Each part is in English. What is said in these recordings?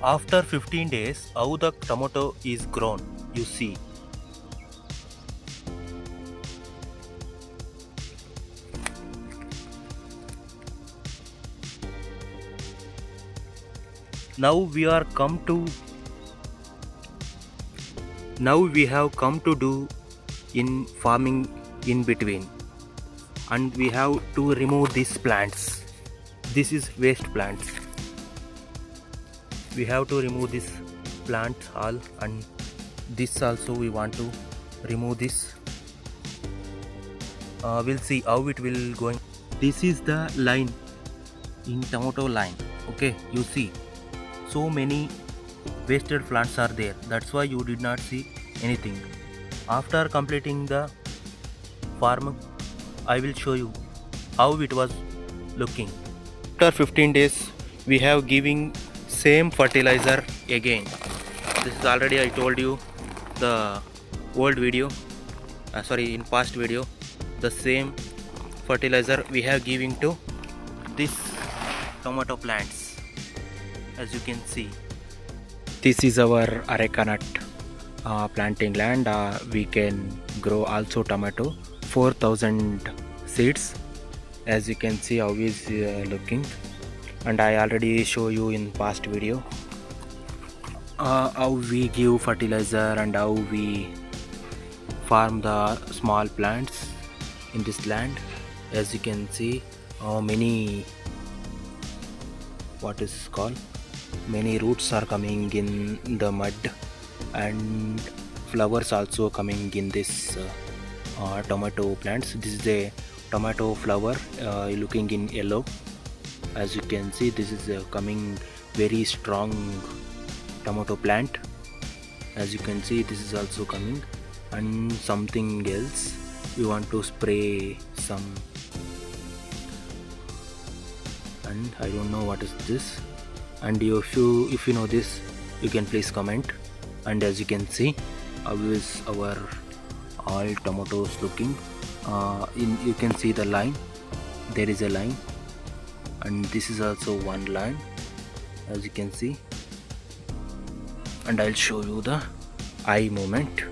After 15 days, how the tomato is grown, you see. Now we have come to do in farming in between, and we have to remove these plants. This is waste plants. We have to remove this plant all, and this also we want to remove this. We'll see how it will going. This is the line in tomato line. Okay, you see so many wasted plants are there. That's why you did not see anything. After completing the farm, I will show you how it was looking. After 15 days, we have giving same fertilizer again. This is already I told you the old video, in past video, the same fertilizer we have giving to this tomato plants. As you can see, this is our areca nut planting land. We can grow also tomato 4,000 seeds. As you can see how is looking, and I already show you in past video how we give fertilizer and how we farm the small plants in this land. As you can see many many roots are coming in the mud, and flowers also coming in this tomato plants. This is a tomato flower looking in yellow. As you can see, this is coming very strong tomato plant. As you can see, this is also coming, and something else we want to spray some, and I don't know what is this. And if you know this, you can please comment. And as you can see, how is our all tomatoes looking. You can see the line. There is a line, and this is also one line, as you can see. And I'll show you the eye movement.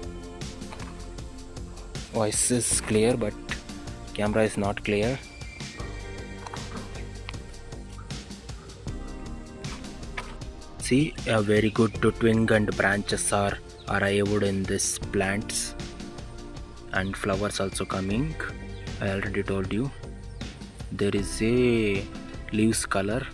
Voice is clear, but camera is not clear. See, a very good twig and branches are arrived in this plants, and flowers also coming. I already told you. There is a leaves color.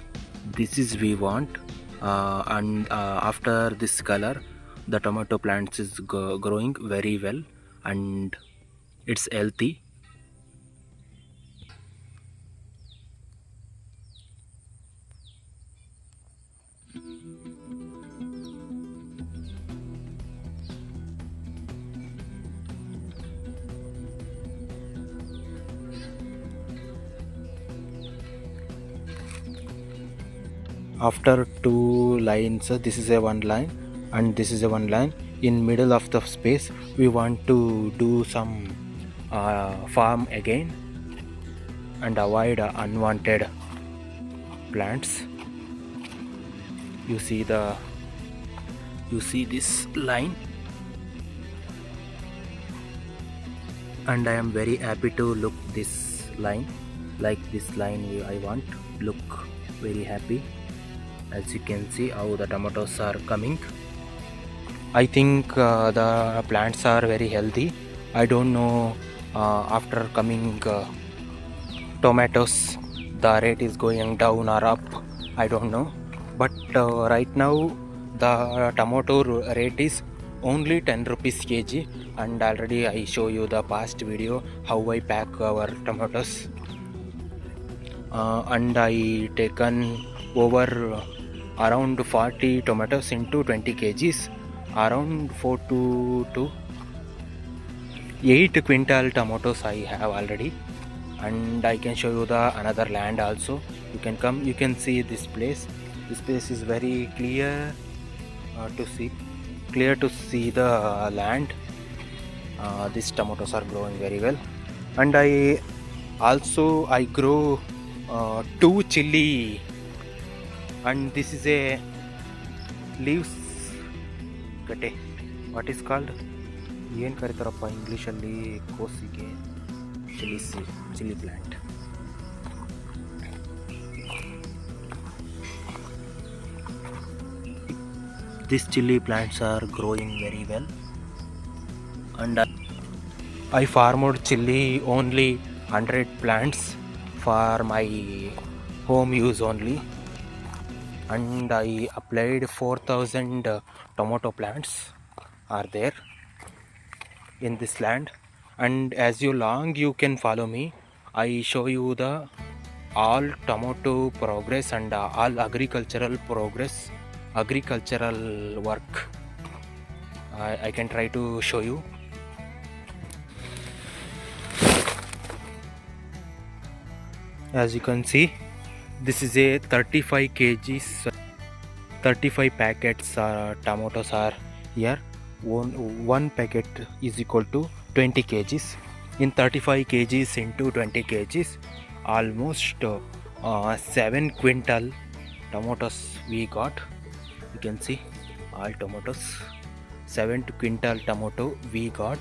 This is we want, and after this color, the tomato plants is growing very well, and it's healthy. After two lines, this is a one line and this is a one line. In middle of the space, we want to do some farm again and avoid unwanted plants. You see this line, and I am very happy to look this line. Like this line, I want look very happy. As you can see how the tomatoes are coming. I think the plants are very healthy. I don't know after coming tomatoes the rate is going down or up. I don't know. But right now the tomato rate is only 10 rupees kg, and already I show you the past video how I pack our tomatoes. And I taken over around 40 tomatoes into 20 kgs, around 4 to 8 quintal tomatoes I have already. And I can show you the another land also. You can come, you can see this place. This place is very clear to see the land. These tomatoes are growing very well, and I grow 2 chili, and this is a leaves ಗಡ್ಡೆ, what is called, ಏನು ಕರೀತಾರಪ್ಪ ಇಂಗ್ಲೀಷಲ್ಲಿ ಕೋಸಿಗೆ, chili plant. These chili plants are growing very well, and I farmed chili only 100 plants for my home use only, and I applied 4,000 tomato plants are there in this land. And as you can follow me, I show you the all tomato progress and all agricultural work. I can try to show you. As you can see, this is a 35 kgs, 35 packets tomatoes are here. One packet is equal to 20 kgs. In 35 kgs into 20 kgs, almost 7 quintal tomatoes we got. You can see all tomatoes, 7 quintal tomato we got,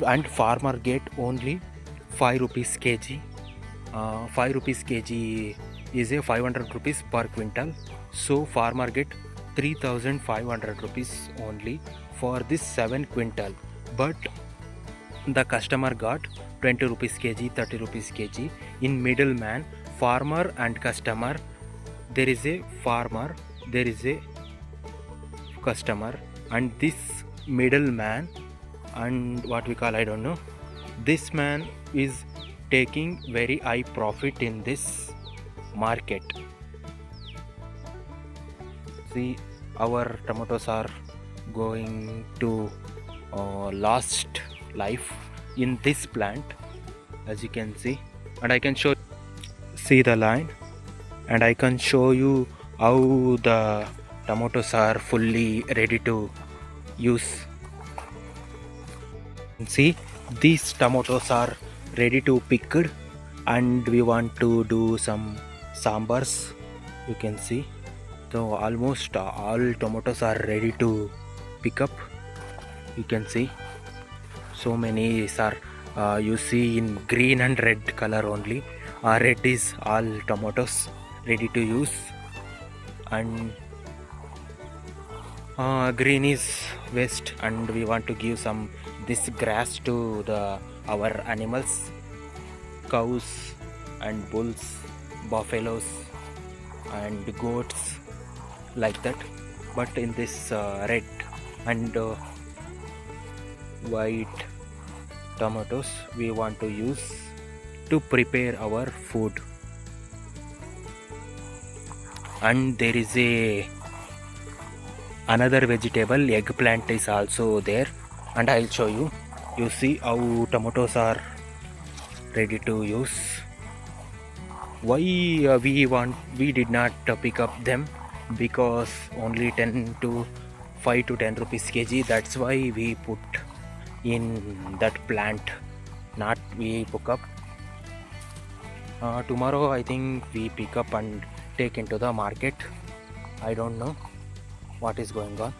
and farmer get only 5 rupees kg. 5 rupees kg is a 500 rupees per quintal, so farmer get 3,500 rupees only for this 7 quintal. But the customer got 20 rupees kg, 30 rupees kg. In middleman, farmer and customer, there is a farmer, there is a customer, and this middleman, and what we call, I don't know, this man is taking very high profit in this market. See, our tomatoes are going to last life in this plant, as you can see. And I can see the line, and I can show you how the tomatoes are fully ready to use. See, these tomatoes are ready to picked, and we want to do some sambars. You can see, so almost all tomatoes are ready to pick up. You can see so many are you see in green and red color only. Red is all tomatoes ready to use, and green is waste, and we want to give some this grass to our animals, cows and bulls, buffaloes and goats, like that. But in this red and white tomatoes we want to use to prepare our food. And there is another vegetable, eggplant is also there, and I'll show you. You see how tomatoes are ready to use. Why we did not pick up them? Because only 5 to 10 rupees kg, that's why we put in that plant, not we pick up. Tomorrow I think we pick up and take into the market. I don't know what is going on.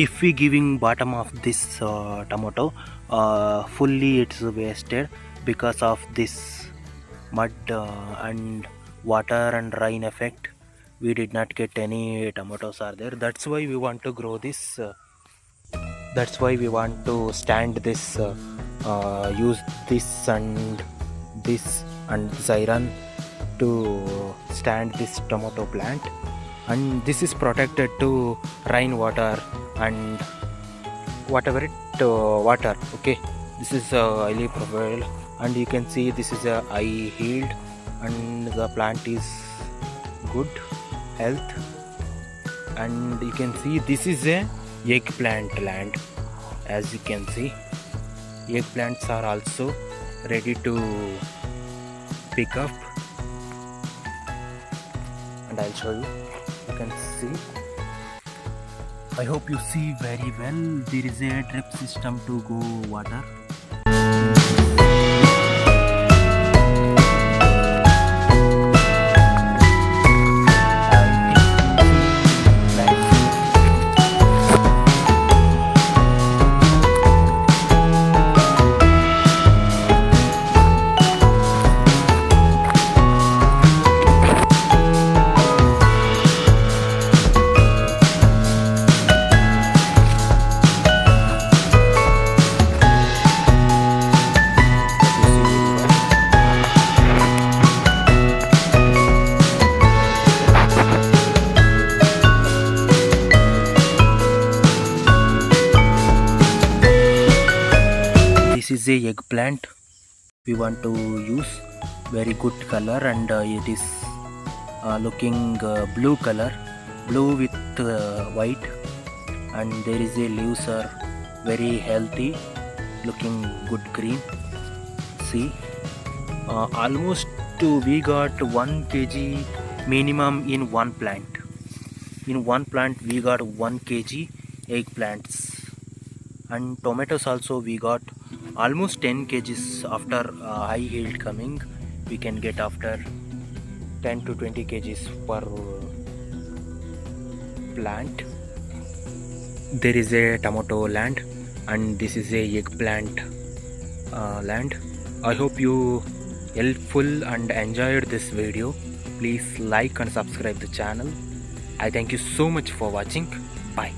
If we giving bottom of this tomato fully, it's wasted because of this mud and water and rain effect. We did not get any tomatoes are there. That's why we want to grow this. That's why we want to stand this, use this and this iron to stand this tomato plant. And this is protected to rain water and whatever water. Okay, this is highly profile, and you can see this is a high yield, and the plant is good health. And you can see this is a eggplant land. As you can see, eggplants are also ready to pick up, and I'll show you. You can see, I hope you see very well. There is a drip system to go water. is a eggplant we want to use. Very good color, and it is looking blue color, blue with white, and there is a leaves are very healthy, looking good green. See, almost we got 1 kg minimum in one plant. In one plant we got 1 kg eggplants, and tomatoes also we got almost 10 kgs after high yield coming. We can get after 10 to 20 kgs per plant. There is a tomato land, and this is a eggplant land. I hope you helpful and enjoyed this video. Please like and subscribe the channel. I thank you so much for watching. Bye.